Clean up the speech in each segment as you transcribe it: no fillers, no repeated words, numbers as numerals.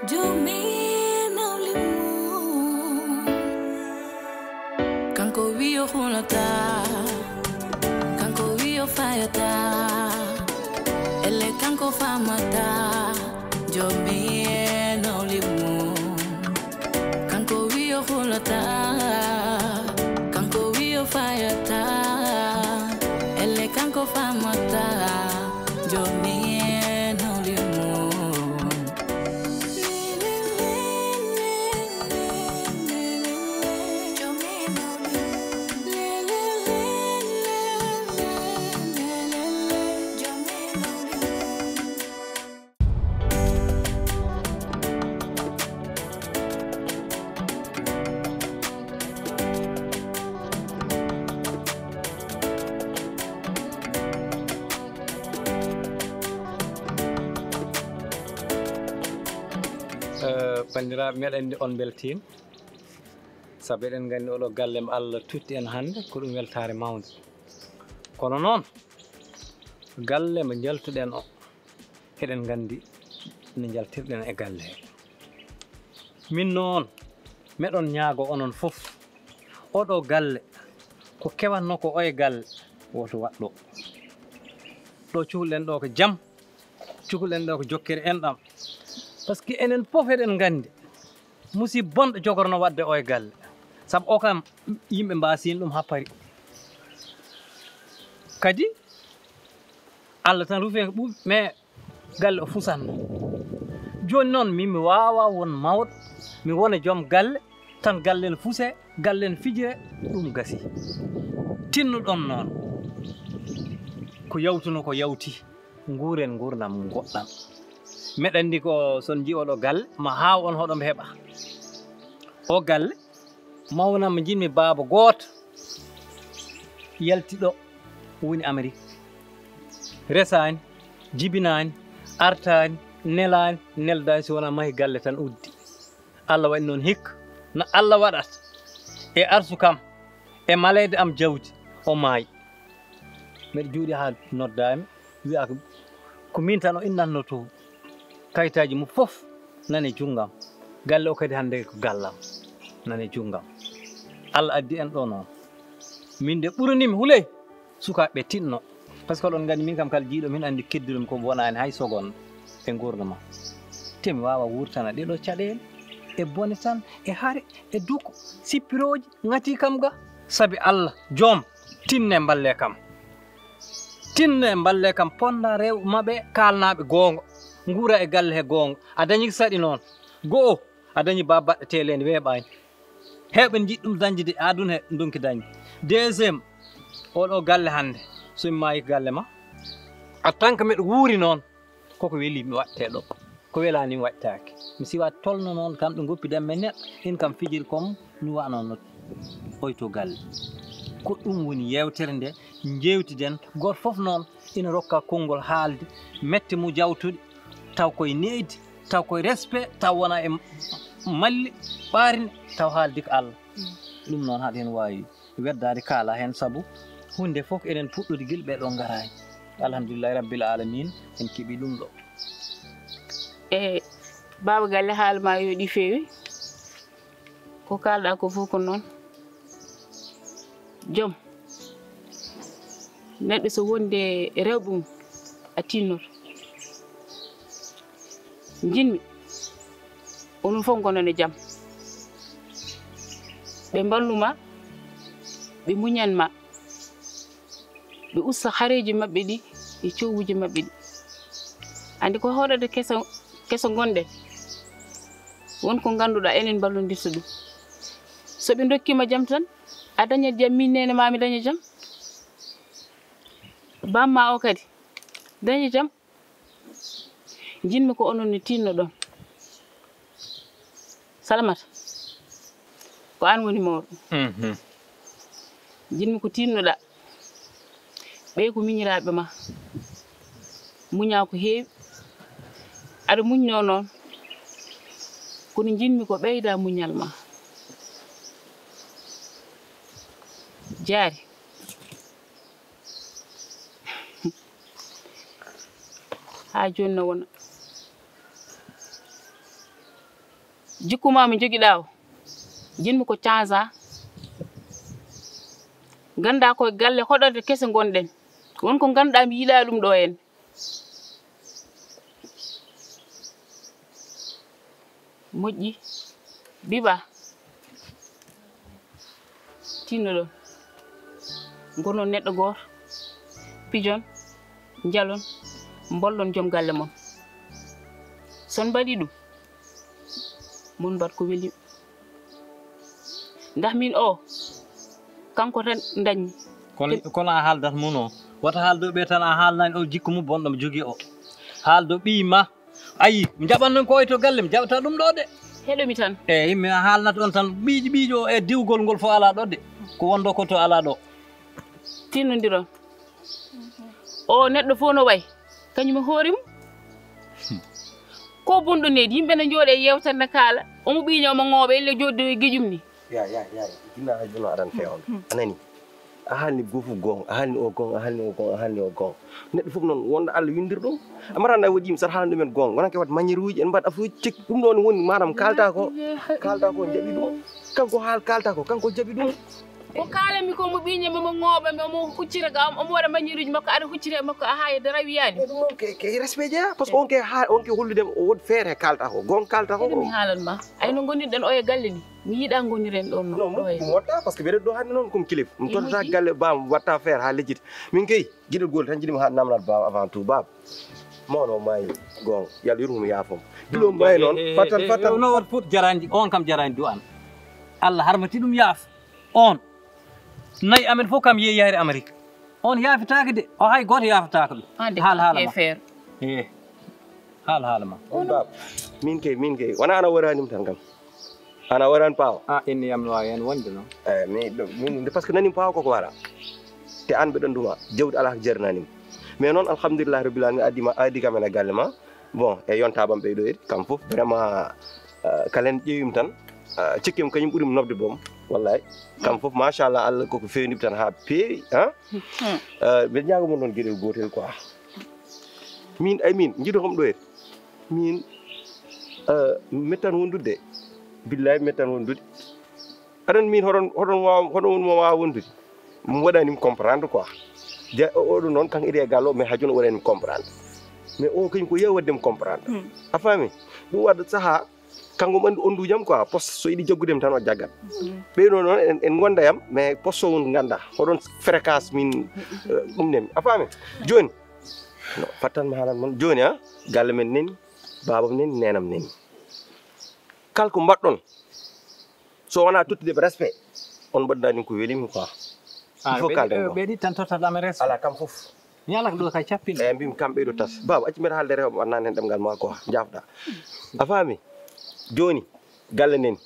Jomina ulimu Kanko wio hulata Kanko wio fayata Ele kanko famata Jomina ulimu Kanko wio hulata Kanko wio fayata Ele kanko famata Jomina ulimu bandiraɓe meɗen on beltima saabu eɗen gandi oɗo gallem Allah tutti en hande ko ɗum weltare mawde kono noon galle mo jaltuɗen o eɗen gandi no jaltirɗen e galle he min noon meɗon ñaago onon fof oɗo galle ko kewanno ko oye galle woto waɗɗo ɗo cuhulɗen ɗo ko jaam cuhulɗen ɗo ko jokkere enɗam par ce que enen fof eɗen gandi musidɓe bonɗo jogorno wadde o e galle saabu o kam yimɓe mbasino ɗum happari kadi Allah tan ruufi ko ɓuuɓi mais galle o fusanno joni noon min mi wawa won mawɗo mi wona joom galle tan galle ne fuuse galle ne fijire ɗum gasi tinnuɗon noon ko yawtuno ko yawti nguuren gurdam goɗɗam meɗen andi ko son ji oɗo galle ma haw on hoɗomo heɓa o galle mawnam jinmi baaba goto yaltiɗo woni Amérique resani jibinani artani nelani neldani so wona maahi galle tan uddi Allah waɗi noon hikka no Allah waɗat e arsu kam e malede am jawdi o maayi mbeɗa juuɗi ha noddami wiya ko min tan o innanno to kayitaji mo fof nane junggam galle o kadi hande ko gallam nane junggam Allah addi en ɗo noon min de ɓuranimi huley sukaɓe tinno par ce que oɗon gandi min kam kala jiiɗo min andi keddiɗum ko wonani hay sogon e gurdama temi wawa wurtana ɗeɗo caɗele e bone tan e haare e duko sippiroji ngati kam ga saabi Allah joom tinne mballe kam ponda rew maɓe kalnaɓe gonga nguura e galle he gonga a dañi saɗi noon go'o a dañi babaɗɗe telede weeɓani heɓe jiɗɗum dañde de aduna he donki dañde deuxiéme oɗo galle hande somi maayi galle ma en tant que mbeɗa wuuri noon koko weeli mi watte ɗo ko welani mi wattaki mi siwa tolno noon kamɓe goppidan men neɗɗo in kam fijiri comme mi wanono oyto galle ko ɗum woni yewtere nde jewtiden goto foof noon ina rokka konngol haalde mette mo jawtude taw koye neydi taw koye respect taw wona e malli ɓarine taw haaldi ko Allah ɗum noon haɗa hen wawi weddade kaala hen saabu hunde fof enen puɗɗude guila ɓeɗo garani alhamdulillahi rabbil alamina en keeɓi ɗum ɗo e baba galle haalma yooɗi feewi ko kalɗa ko fof ko noon joom neɗɗo so wonde rewɓe mum a tinnoto jinmi onon fof gonon e jaam ɓe mballuma ɓe muñanma ɓe usta hareji mabɓe ɗi e cowuji mabɓe ɗi andi ko hoɗorde keso gonɗen wonko ganduɗa enen ballodirta ɗum soɓe dokkima jaam tan a dañat jaam min nene mami daña jaam bamma o kadi daña jaam jinmi ko onon ne tinno ɗon salamata ko an woni mawɗo jinmi ko tinnoɗa ɓe ko miñiraɓe ma muña ko heewi aɗa muñno noon kono jinmi ko ɓeyda muñal ma jaari ha joni no wona jikkuma mi jogiɗa o jinmi ko canza ganda koye galle hoɗorde kese gonɗen wonko ganduɗa mi yiiɗa ɗum ɗo hen moƴƴi biba tinnoɗon gonon neɗɗo goto pijon jalon bollon joom galle mon son mbaɗi ɗum mon mbat ko weeli ndax min o kanko tan dañmi kono a haaldat mun o wata haaldo ɓe tan a haalnani o jikku mum bonɗo mi jogui o haaldo ɓiima ayi mi jaɓan ko to galle mi jaɓata ɗum ɗo de heɗomi tan eyyi mi haalnat on tan ɓiiƴo e diwgol ngol fof ala ɗo de ko wondo ko to ala ɗo tinnodiron o neɗɗo fof no way kañum e hoore mum ko bonɗo needi yimɓe ne jooɗe yewtere ne kaala omo ɓiiña omo ŋooɓa elle joddi e gejum ni ya jinna ha jono aɗan feewon anani a haalni goto fof gonga a haalni o gonga a haalni o gonga a haalni o gonga neɗɗo fof noon wonɗo Allah windir ɗum amaranda waɗima saɗa haalna ɗumen gonga wonanke wat maniére uji en mbaɗa fof cek ɗum ɗon woni manam kalta ko jaaɓi ɗum kanko haal kalta ko kanko jaaɓi ɗum ko kaalami ko mo ɓiiñami omo ŋooɓami omo huccira ga omo waɗa maniére uji makko aɗa huccire makko a hayde rawiyani ɗum noon ke respect jeeya par ce que onke holludema o woodi feere kalta ko gonga kalta ko mi haalanma ayno gonirɗen o e galle ni mi yiiɗa goniren ɗon non ɗum watta par ce que ɓeɗe ɗo hande noon comme kilif mi tottata galle bam watta feere ha lejjita min kay guiɗel gol tan jiɗimi ha namnat baba avant tout baba mawno maayi gonga yalla yurmomi yaafom guilo maayi noon fattan no wat fot jarandi on kam jarandi du an Allah harmati ɗum yaaf on nayi amen fof kam yeeyi yahre Amérique on yaafitake de o hay goto yaafataka ɗum haal haalama feere haalama on baba min kay wona ana waranima tan kam ana warani paawa inni yam no wawi hen wonde noon min par ce que nanimi paawa koko wara te an ɓeɗon nduma jawdi ala ko jarnanima mais noon alhamdoulillahi rabbil alamin addi kam ene galle ma bon e yontabam ɓeyɗo edi kam fof vraiment kalen ƴeewimi tan cikkimi kañum ɓuurimi nobde boom wallahi kam fof machallah Allah koko fewnimi tan ha peewi mbiɗa ñaagomon noon gueɗel gotel quoi min jiiɗo kom ɗo min mettan wondude billahi mettan wondude aɗan min hoɗon mo wawa wondude mo waɗanimi comprendre quoi oɗo noon kanko iri e galle o mais ha joni o waɗanimi comprendre mais o kañum ko yeewa waddemi comprendre a faami ɗum wadda saaha kanko mo andi ondujam quoi poste so yiɗi jaggudemi tan o jaggat ɓeyɗo noon en gonda yam mais poste o won ganda hoɗon fréquence min ɗumnemi a faami joni no fattanmi haalan moon joni galle men neni babam neni nenam neni kala ko mbaɗɗon so wona tottude respect on mbaɗɗani ko welimi quoi il faut kalden ko ɓeɗi tan tottataɓe respect ala kam fof ñalaka ɗo kay cappine eyyi mbimi kam ɓeyɗo tas baba acci mbeɗa haalde rewɓe annani hen ɗemgal ma quoi jafɗa a faami joni galle nen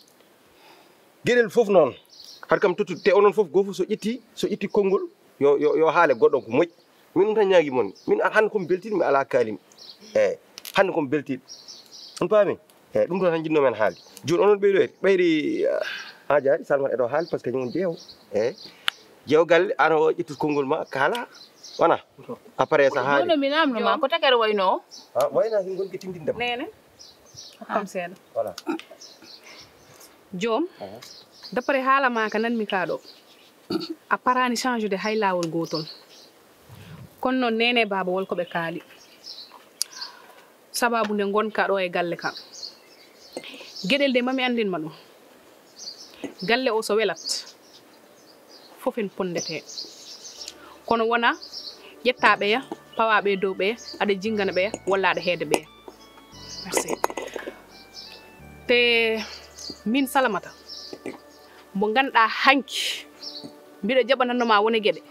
gueɗel fof noon haɗa kam tottude te onon fof goto fof so ƴetti konngol yo haale goɗɗon ko moƴƴi min ɗum tan ñaagui moon min hande komi beltiɗo mi ala kalimi eyyi hande komi beltiɗo on paami eyyi ɗum ɗo tan jinnomen haalde joni onon ɓeyɗo ɓeyɗi ha jaari salmat eɗo haali par ce que kañum jeew eyyi jeew galle an o ƴettude konngol ma kaala wona après sa haali mi namdoma ko takere wayno o wayna hin gonki timtindema nene hokkam seeɗa voilà joom d'après haala ma ka nanmi ka ɗo a parani change de hay lawol gotol kono noon nene baba wolko ɓe kaali sababu nde gonka ɗo e galle kam gueɗel de mami andinma ɗum galle o so welat fof en pondete kono wona ƴettaɓeya pawaɓe dow ɓeya aɗa jingana ɓeya walla aɗa heede ɓeya merci te min salamata mo ganduɗa hanki mbiɗa jaɓanannoma wone gueɗe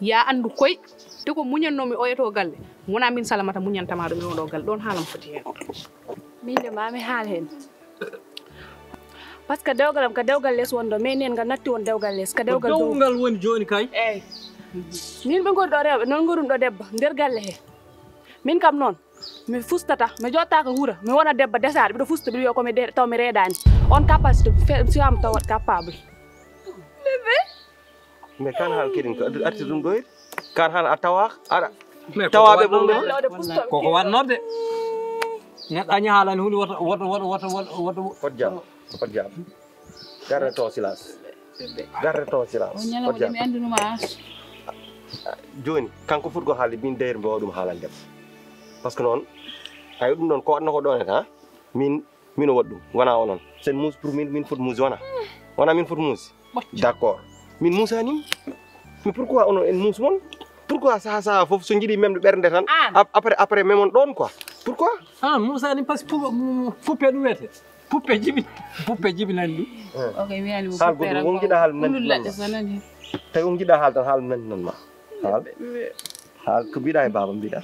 ya andu koye te ko muñannomi oyeto galle wona min salamata muñantama ɗum e oɗo galle ɗon haalam foti hen min de mami haal hen par ce que dewgalam ko dewgal less wonɗo mais nen nga natti won dewgal less ko dewgal dowgal woni joni kay eyyi min ɓe goni ɗo rewɓe noon gorum ɗo debbo nder galle he min kam noon mi fustata mi jottaka huura mi wona debbo desaɗo mbiɗo fusta mbiɗo wiya komi taw mi reedani on capacité siwama taw wat capable mais kan haal keɗen ko arti ɗum ɗo kan haal a tawaka aɗa tawaɓe ɓum ɗo koko watnorde neɗɗo añi haalani hunde woto Hot jam. Garde ton silence. Garde ton silence. o ñalawma de mi andunuma Joni kanko furgo haalde min deyre mbo ɗum haalande parce que noon ay ɗum noon ko waɗno ko ɗon ha min o waɗi ɗum wona onon sen muus pour min foti muus wona min foti muus d'accord min muusani mais pourquoi onon en muus mon pourquoi saha fof so jiiɗi memde ɓernde tan après memon ɗon quoi pourquoi musani par ce que puppe ɗum wiyete puppe jibinani ɗum ok wiyani mo haal goɗɗum won jiɗa haal nanɗi ladde so nani tawi on jiɗa haal tan haal nanɗi nan ma haal ko mbiɗa e baba mbiɗa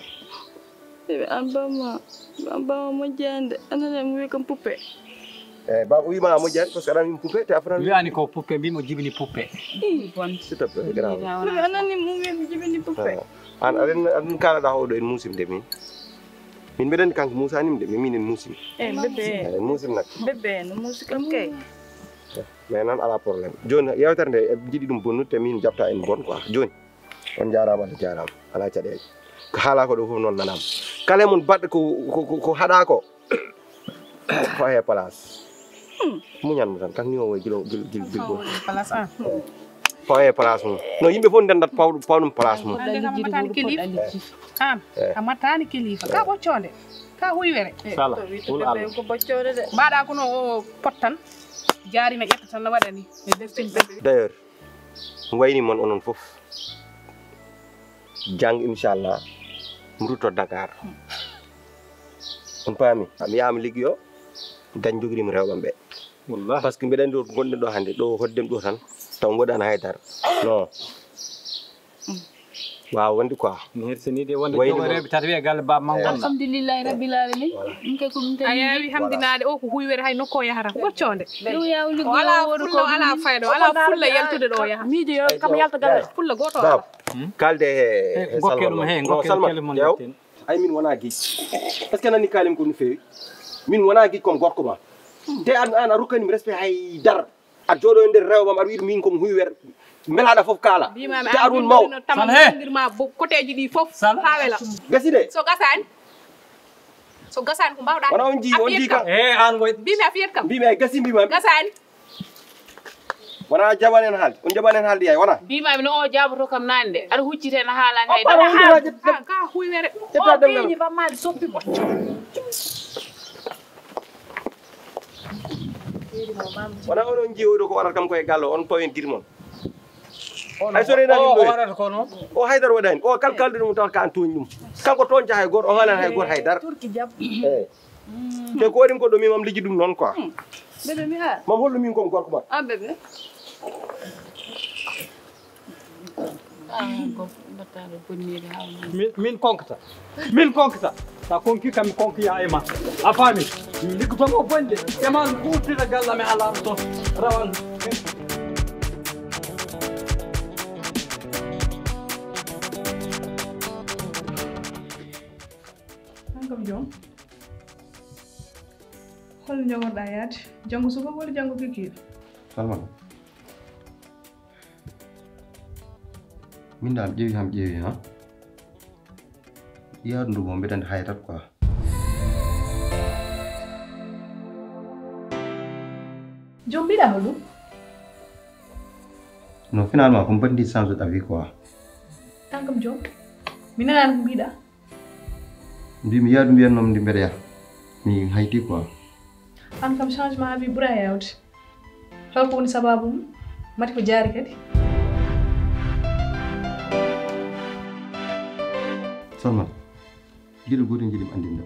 bébé an bama moƴƴande anane mo wi kam puppe eyyi baba wima a moƴƴani par ce que aɗa wimi puppe te afran wiyani ko puppe mbimo jibini puppe bon s'il te plaît grave bébé anani mo wi mi jibini puppe an aɗen kalaɗa hoɗo en muusimde min mbeɗa andi kanko muusanimi de mais min en muusimi bébé en muusim nak bébé no muusi kam kay mais noon ala probléme joni yewtere nde e jiiɗi ɗum bonnude te min jabta en bon quoi joni on jarama Allah jarama ala caɗele ko haala ko ɗo fof noon nanama kala mon baɗɗo ko haɗa ko fa he place muñanmo tan kanko ni o woy gil ɗo place an fa he place mum non yimɓe fof ndendat pawɗum place mum ande kam matani kilifa an a mattani kilifa ka ɓoccode ka huywere sala ko boccoɗe de mbaɗa kono o pot tan jarina ƴetta tan no waɗani e deftin d'ailleurs wayni mon onon fof jang inchallah mi rutto Dakar on paami mi yahami liggoyo dañ jogorimi rewɓam ɓe wallahi par ce que mbeɗa andi ɗo gonɗen ɗo hannde ɗo hoddem ɗo tan taw waɗani haydara non waaw wonde quoi mi hersini de wonde Wayni jogoreɓe tata wiye galle baba ma gonɗa alhamdulillahi rabbil alamin min kay ko ɗum a tan yawi hamdinade o ko huywere hay nokko yahata ɓoccode ɗum yaw o liggo ala fulla o ala fayda o ala fulla yaltude ɗo yaha miijo yo kam yalta galle fulla goto bab kalde e gokke ɗum he gokke kele mon ƴeew ay min wona guiƴ est ce que nani kalim ko no fewi min wona guiƴ comme gorko ma te an a rokkanimi respect haydara a jooɗo e nder rewɓam aɗa wiide min komi huywere mbelaɗa foof kaala mbimami te aɗum maw tamma côtéji ɗi foof ha wela gasi de so gasani ko mbawɗa wona on jii kam an woy mbimi a fiyat kam mbimi ay gasi mbimami gasani wona jaɓanen haalde on jaɓanen haalde yay wona mbimami no o jaboto kam nani de aɗa huccite no haalani hay ka huywere ƴetta demgal ɓeñi fammade soppi bocco wona oɗon jii oɗo ko waɗata kam koye galle on pawen guiri moon hay so renaki ɗum ɗo waɗata ko noon o haydara waɗani o kalkalde ɗum taw ka an toñi ɗum kanko toñca hay goto o haalani hay goto haydara turki jab eyyi te ko waɗimi ko ɗo mimam liggi ɗum noon quoi bébé mi haal mam hollu min komi gorko ma an bébé battaɗo bonnide hawna min konkata sa konki kam mi konkiya e ma a faami liggotomo bonde ema ɓurtita gallame ala ɗo rawan kam jom holno jogorɗa yaade janggo suba walla janggo kikiɗe Salman min dal ƴeewi ha yaadu ndu mo mbeɗa andi hayrat quoi jom mbiɗa hoɗum non finalement ko mbandi change d'avis quoi tan kam jom mi nanani ko mbiɗa mbimi yaadu mbiyannomi ndi mbeɗa yaha mi hayti quoi an kam changement abi ɓuura yawde holko woni sababu mum mati ko jaari kadi Salman gueɗel gotel jiiɗimi andinde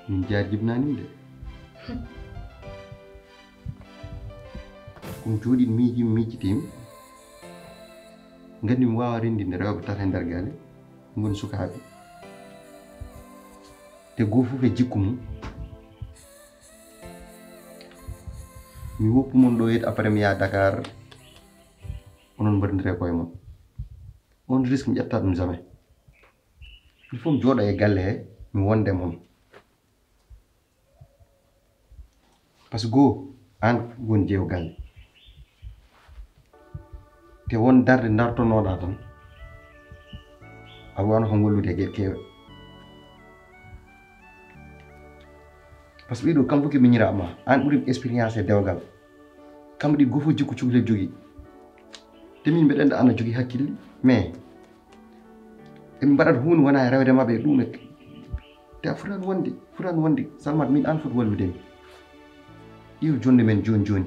min jaari jibnanimi de komi jooɗiɗo miijitimi gandi mi wawa rendinde rewɓe tata e nder galle goni sukaɓe te goto fof e jikku mum mi woppumon ɗo yede après mi yaha Dakar onon mbaɗodire koye mon on risque mi ƴetta ɗum jamais il faut mi jooɗo e galle he mi wonde mon par ce que goo an woni jeewo galle te won darde dartonoɗa tan a wano ko gollude e gueɗe keewe parce que ɓeɗo kam fof ke miñirama an ɓuuri expérience e dewgal kamɓe ɗi gofo jikku cukalel jogui te min mbeɗa andi ana jogui hakkille mais eɓe mbaɗata hunde wona e rewde mabɓe e ɗum te a fotani wonde Salmat min an foti walludemi ƴeew jonde men joni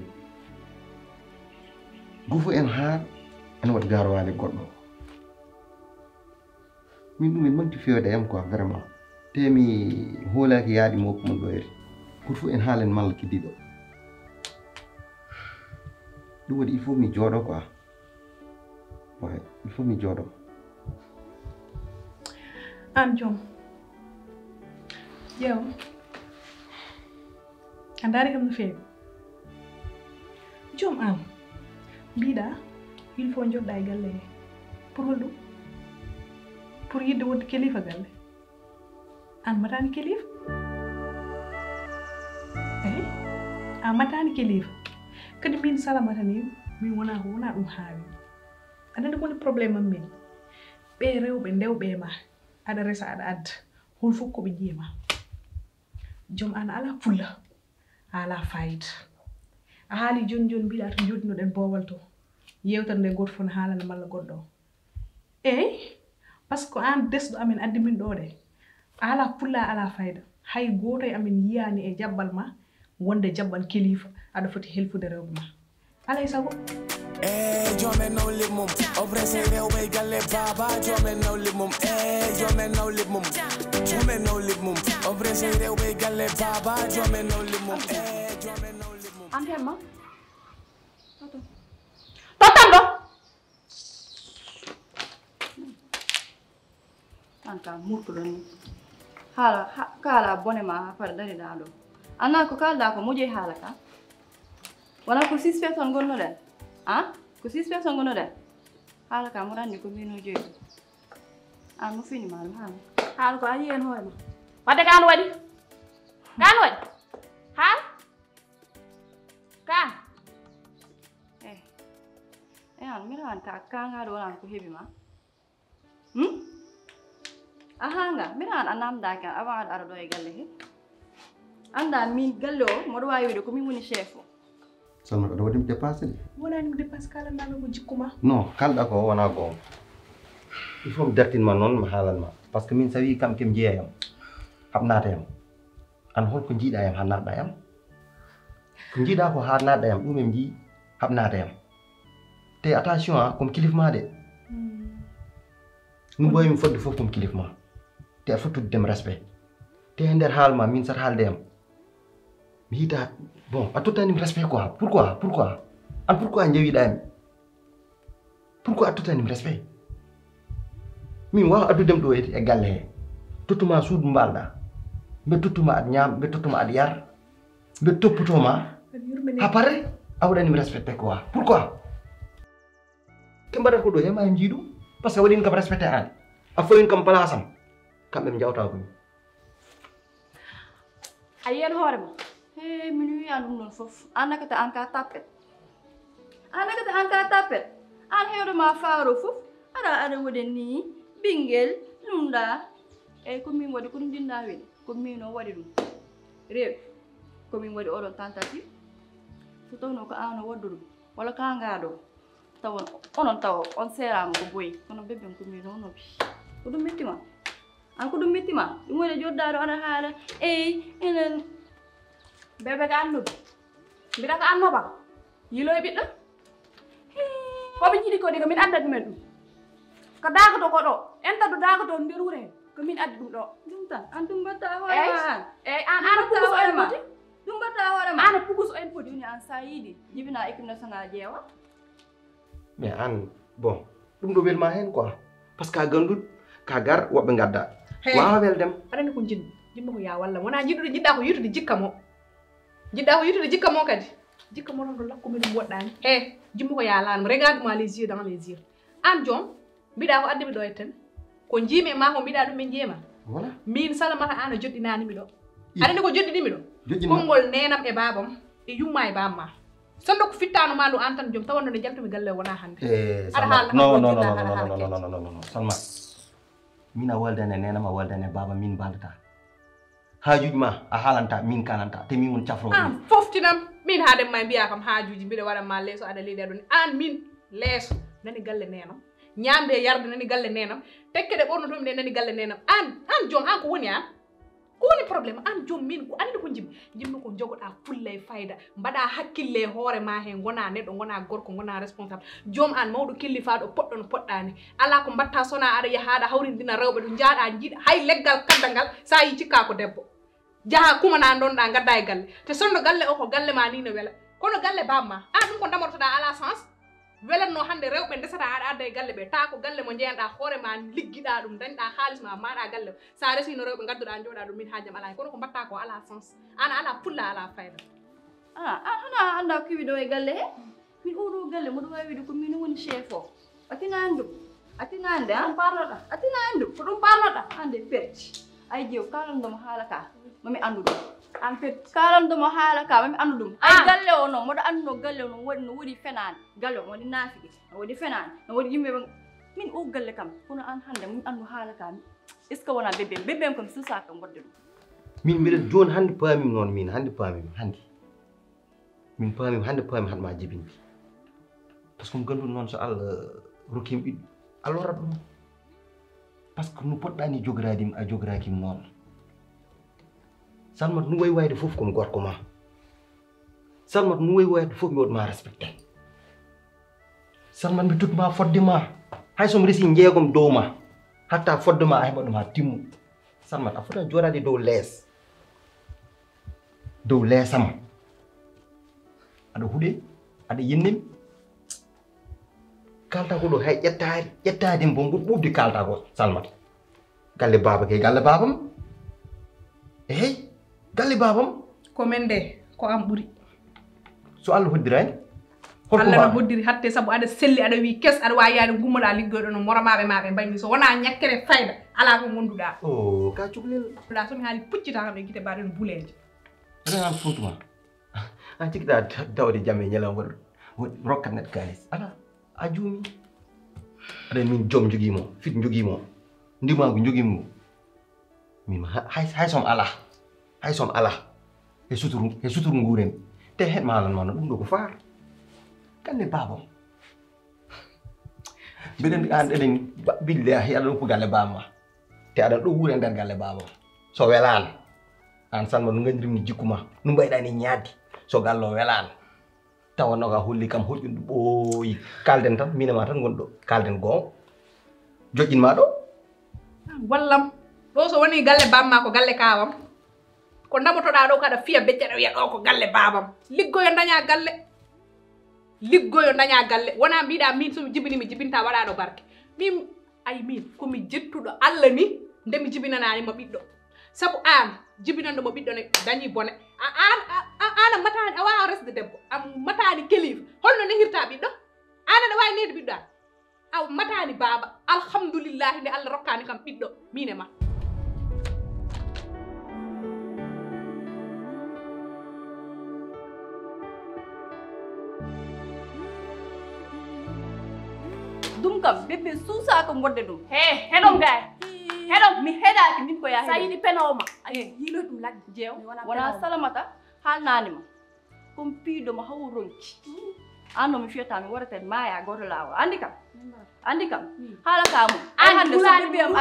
gofo en haar ene waɗa garowade goɗɗo min ɗum en manti fewde yam quoi vraiment te mi hoolaki yaaɗi mokko mon ɗo eri goto fof en haalen malla kiddiɗo ɗum waɗi il faut mi jooɗo quoi ouais il faut mi jooɗo an joom ƴeew a daari kam no feewi joom an mbiɗa il faut joɗɗa e galle he pour hol ɗum pour yidde wonde kilifa galle an matani kilifa eyi an matani kilifa kadi min Salamata ni min wona ɗum haawi aɗa andi woni probléme am min ɓe rewɓe ndewɓe ma aɗa resa aɗa adda hol fof koɓe jiyama joom an ala fulla a ala fayida a haali joni mbiɗa to joɗinoɗen boowal to yewtere nde goto fof ne haalana malla goɗɗo o eyi par ce que an desɗo amin addi min ɗo ɗe a ala fulla a ala fayida hay goto e amin yiyani e jabbal ma wonde jabbal kilifa aɗa foti helfude rewɓe ma alay sago jomen no limum obrese rewɓe galle baba jomen no limum jomen no limum jomen no limum obrese rewɓe galle baba jomen no limum jomen no limum Antemma totan ɗo anka murtuɗo ni haala kaala bone ma ha pare dariɗa ɗo anna ko kalɗa ko moƴoy haala ka wona ko 6 personnes gonnoɗen ko 6 personnes gonnoɗen haala ka mboɗa anndi ko mbino joyi an mo fini ma ɗum haala ko a yi hen hoore ma wadde ka an waɗi haal kan an mbiɗa an ka kangaɗo wonan ko heeɓi ma a hanga mbiɗa an a namdaki an avant aɗa ara ɗo e galle he anda min galle o mboɗo wawi wiide ko min woni chef o Salmat aɗa waɗimi dépassé de wonanimi dépasse kalanɗami ko jikkuma non kalɗa ko wona gonga il faut mi dartinma noon mi haalanma par ce que min so wi kam kem jeeyam haɓnata yam an holko jiiɗa yam ha natɗa yam ko jiiɗa ko ha natɗa yam ɗum em jii haɓnata yam te attention komi kilif ma de min ɓoyimi fodde fof komi kilif ma te a fottudem respect te e nder haalma min sat haalde yam mi hiita bon a tottanimi respect quoi pourquoi an pourquoi jeewiɗami pourquoi a tottanimi respect min wawa addudem ɗo e galle he tottuma suudu mbalɗa mbe tottuma aɗa ñaam mbe tottuma aɗa yar mbe toppotoma ha pare a waɗanimi respecté quoi pourquoi ke mbaɗata ko ɗo hema e jiiɗum par ce que waɗini kam respecté an a fayin kam place am kamɓe ɓe jawta komi a yiyen hoore ma min wiyan ɗum ɗon fof an nakata an ka tappet an hewdema faaro fof aɗa waɗa ni ɓinguel ɗumɗa eyyi komin waɗi ko ɗum jinɗa weɗi komin o waɗi ɗum rewi komin waɗi oɗon tentative so tawno ko an o waddu ɗum walla ka ngaɗo tawon onon tawa on serama ko boyi kono bebben komin o noppi ko ɗum mettima an ko ɗum mettima ɗum woni joɗɗaɗo aɗa haala eyyi enen bebe ka an nobbi mbiɗa ko an nobam yilo e ɓiɗɗo koɓe jiiɗi ko ɗi ko min adda ɗumen ɗum ko dagato ko ɗo entado dagato nder wuuro hen ko min addi ɗum ɗo ɗum tan an ɗum mbatta hoorema an eyyi an puguso en poti ɗum mbatta hoorema an puguso en poti woni an sa yiiɗi jibina équipe national ƴeewa mais an bon ɗum ɗo welma hen quoi par ce que a ganduɗo ka gar woɓɓe gadda wawa weldem aɗani ko jimmo ko ya walla wona jiɗuɗo jiɗɗa ko yitude jikka mo kadi jikka mo ɗon ɗo lakkumin ɗum woɗɗani jimmo ko ya lanmo regarde moi les yeux dans les yeux an joom mbiɗa ko addimi ɗo etten ko jiimi ma ko mbiɗa ɗum min jeema voilà min Salamata an a joɗɗinanimi ɗo aɗani ko joɗɗinimi ɗo konngol nenam e babam e yumma e bamma sonno ko fittano ma ɗo an tan joom tawanno nde jaltumi galle wona hannde aɗa haala non Salmat min a waldane nenam a waldane baba min mbaldata haajuji ma a haalanta min kalanta te min won cafro an foftinam min haade ma mbiya kam haajuji mbiɗa waɗa ma leeso aɗa liiɗe ɗon an min leeso nani galle nenam ñamde yarde nani galle nenam tekkede ɓornotomi nde nani galle nenam an joom an ko woni an ko woni probléme an joom min ko andi ko jimmi ko jogoɗa fulla e fayda mbaɗa hakkille e hoore ma he gona neɗɗo gona gorko gona responsable joom an mawɗo killifaɗo poɗɗo no poɗɗani ala ko mbatta sona aɗa yaha aɗa hawrindina rewɓe ɗo jaaɗa jiiɗa hay leggal kaddangal sa yi cikka ko debbo jaha kumana donɗa gadda e galle te sonno galle o ko galle ma ni no wela kono galle bamma an ɗum ko damortoɗa ala sens welanno hande rewɓe ndesata aɗa adda e galle ɓe ta ko galle mo jeyanɗa hoore ma liggiɗa ɗum dañɗa haalisma maɗa galle sa resino rewɓe gadduɗa joɗa ɗum min haajam ala kono ko mbatta ko ala sens an ala fulla ala fayda hana anda ko wiɗo e galle he min oɗo galle moɗo wawi wiide ko min woni chef o atina andu ɗum parloɗa atina andu ko ɗum parloɗa hande perti ay jeew kalandomo haala ka mami andu ɗum an perti kalandomo haala ka mami andu ɗum ay galle o noon moɗo anduno galle o no woɗi fenani galle o woni naafiɗi no woɗi fenani no woɗi yimɓe min o galle kam kono an hande min andu haala ka est ce que wona bébém kam susa kam wadde ɗum min mbiɗen joni hande paamim noon min hande paamim hande min paamim hande paami hatma jibinde par ce que mi ganduɗo noon so Allah rokkima ɓiɗɗo Allah warat ɗum par ce que no poɗɗani jogoradimi a jogorakimi noon Salmata no wayi wayde fof komi gorko ma Salmata no wayi wayde fof mi waɗuma respecté Salmata mi tutma fodde ma hay somi resi jeegom dow ma hatta fodde ma a heɓa ɗum ha timmu Salmata a foti joɗade dow leesam aɗa huuɗe aɗa yennimi kalta ko ɗo hay ƴettade bo mbuɗ ɓuɓde kalta ko Salmata galle baba kay galle babam hey galle babam ko men de ko am ɓuuri so Allah hoddirani Allah no hoddiri hatte saabu aɗa selli aɗa wi kes aɗa wawi yaade gummoɗa liggoyɗo no moramaɓe maɓe mbanni so wona ñakkere fayda ala ko gonduɗa ka cukalel ɗa somi haali puccita kam e guite mbaɗe no buleje aɗa fontuma a cikkiɗa dawde jamme ñalam rokkat neɗɗo kalis ala a juumi aɗa min joom joguimo fit joguimo ndimago joguimo min hay som ala e suturu nguren te het malanma no ɗum ɗo ko faar galle babam mbiɗen an eɗen billahi aɗa ɗoppu galle babama te aɗa ɗo wuure nder galle babam so welani an Salma no gandirimni jikkuma no mbayɗani ñaaddi so galle o welani tawanno ka holli kam hoƴƴude ɓooyi kalden tan minema tan gonɗo kalden gonga joƴƴinma ɗo wallam ɗo so woni galle bamma ko galle kawam ko damotoɗa ɗo kaɗa fiya beccaɗa wiya ɗo ko galle babam liggoyo daña galle wona mbiɗa min somi jibini mi jibinta waɗaɗo barke min ay min komi jettuɗo Allah ni nde mi jibinananimo ɓiɗɗo saabu an jibinanɗomo ɓiɗɗo ne dañi bone an a matani a wawa resde debbo a matani kelifa holno nehirta ɓiɗɗo an aɗa wawi nehde ɓiɗɗo a matani baba alhamdoulillahi nde Allah rokkani kam ɓiɗɗo min e ma ɗum kam bébé suusa ko wadde ɗum heɗon gay heɗon mi heɗaki min ko yahi sa yiɗi penowma yiilo ɗum lagge jeew wona Salamata haalnanima comme piiɗoma hawo ronki an no mi fiyata mi warata maya goto lawol andi kam haala ka mum hande so bébéam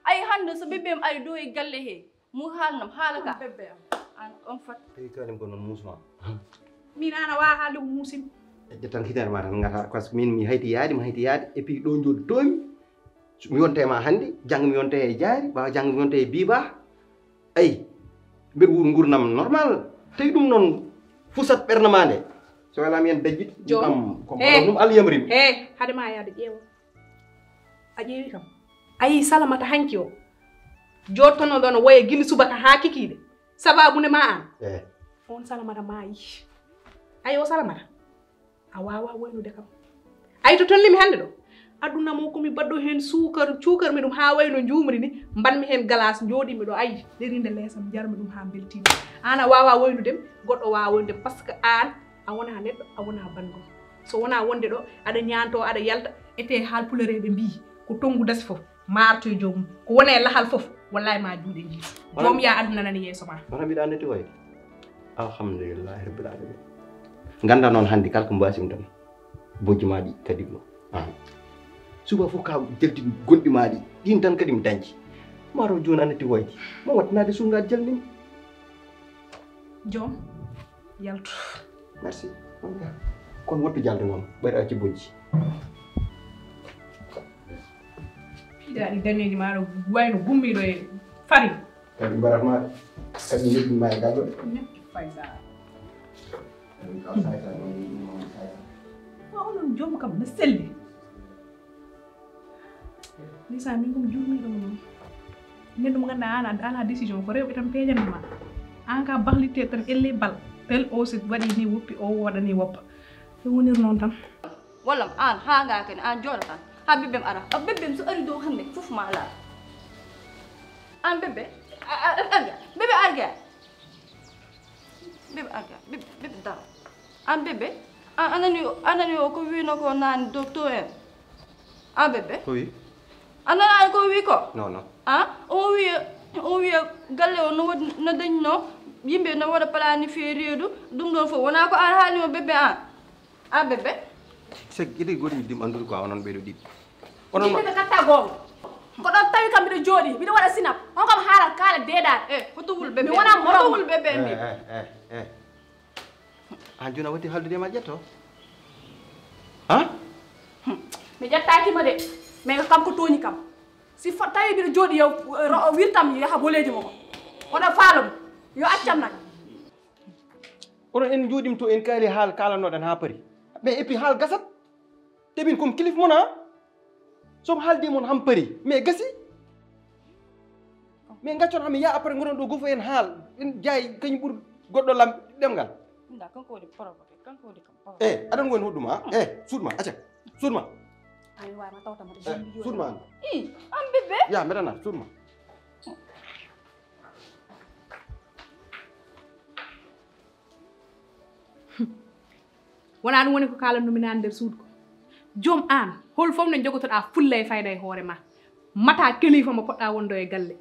ay hande so bébéam ari dow e galle he mu haalnam haala ka an on fat tawi kalim ko noon muusma min an a wawa haalde ko muusim ƴettan hitande ma tan gata par ce que min mi hayti yaade et puis ɗo jooɗi tomi mi yonta e ma hannde janggo mi yonta e jaari ɓawa janggo mi yonta e biba ayi mbeɗa wuuro gurdam normal tawi ɗum noon fusat ɓerde ma nde so welami hen dajjit ɗum ko ɗum Allah yamarima haade ma yaade ƴeewa a ƴeewi kam ayi Salamata hanki o jottono ɗo no woye guila subaka ha kikiɗe sababude ma an on Salamata maayi ayi o Salamata a wawa waynude kam ay to tolnimi hande ɗo aduna mo komi baddo hen suukar mi ɗum ha wayno jumri ni mbanmi hen glace joɗimi ɗo ayi ɗerinde leesam jarmi ɗum ha beltimi an a wawa waynudem goɗɗo wawa waynudem par ce que an a wona neɗɗo a wona bandum so wona wonde ɗo aɗa ñanto aɗa yalta ete haal pulereɓe mbi ko tongu dasi foof marto jom ko wone lahal fof wallahi ma juude ngi jom ya aduna nani yeso ma wana mbiɗa anneti way alhamdulillahi rabbil alamin ganda noon hannde kala ko mbasim tan bojji maɗi kadi no suba fof ka jalti gonɗi maɗi ɗin tan kadi mi dañci maro joni anneti waydi ma wattanade sungaji jalnimi jom yaltu merci kon wattu jalde noon ɓayɗa acci bojji fiɗaɗi daneji maɗo wayno gummiɗo e fari kadi mbaratmaɗe kadi yeɗɗinma e galɗo nekki fayda onon jom kam ne selli lisa min kom jurmiɗo mo noon neɗɗo mo ganduɗa an ala décision ko rewɓe tan peeñandema an ka bahlite tan elle bal tel o si waɗi ni woppi o waɗani woppa ɗum wonir noon tan wallam an ha nga ken an jooɗo tan ha bebbem ara bebbem so ari dow hande fof ma ala an bebbe arga bebbe arga bebbe dara an bebbe anani o ko wino ko nani docteur en an bebbe ko wi anani ko wi ko non o wi galle o no dañno yimɓe no waɗa planifié reedu ɗum ɗon fof wona ko an haalimo bebbe an bebbe c'est iɗi goɗi dim andude quoi onon ɓeyɗo ɗiɗi onon ɓe katta gonga ko ɗon tawi kam mbiɗo jooɗi mbiɗo waɗa sinap on kam haalal kaala deeɗaɗe hotowul bebbe mi wona hotowul bebbe mbi an joni a watti haldude ma ƴetto mi ƴettakima de mais kam ko tooñi kam si tawi mbiɗo jooɗi yo wirtam yaha boleji mako oɗon faalomi yo accam nak onon en jooɗim to en kaali haal kalanoɗen ha paari mais et puis haal gasat temin comme kilif mon somo haaldi mon ham paari mais gasi mais gaccon hami ya après gonon ɗo gofo en haal en jaay kañum ɓuuri goɗɗo lam ɗemgal nda kanko woni provoqué kanko woni kam aɗan woni hoɗɗuma suudma acca suudma ay wama tawtama suudma an an bebbe ya mbeɗana suudma wona ɗum woni ko kalannomi nane nder suudu ko joom an hol fof ne jogotoɗa fulla e fayda e hoore ma mata kilifa mo poɗɗa wondo e galle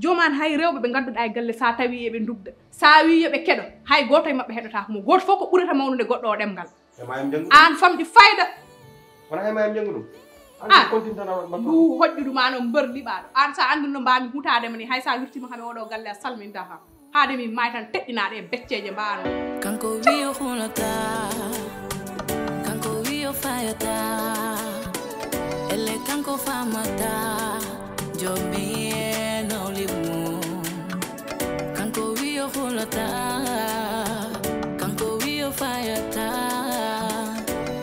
joom an hay rewɓe ɓe gadduɗa e galle sa tawi eɓe dugda sa wi yoɓe keɗo hay goto e mabɓe heɗotako mo goto fof ko ɓurata mawnude goɗɗo o ɗemgal an famɗi fayda wona e mayam janggu ɗum ndu hoƴƴuduma no mbeur liɓaɗo an sa andi no mbami hutadema ni hay sa wirtima kami oɗo galle a salminta kam haade min may tan teɗɗinaɗe e becceje mbano kanko wiyo hulata kanko wiyo fayata elle kanko famata jomi nolimu kanko wiyo hulata kanko wiyo fayata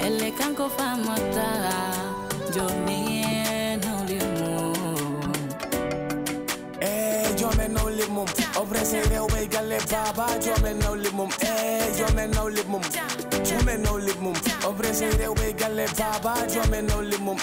elle kanko famata jomi nolimu Jomen no lip mum Obrese rewɓe galle baba Jomen no lip mum Jomen no lip mum Jomen no lip mum Obrese rewɓe galle baba Jomen no lip mum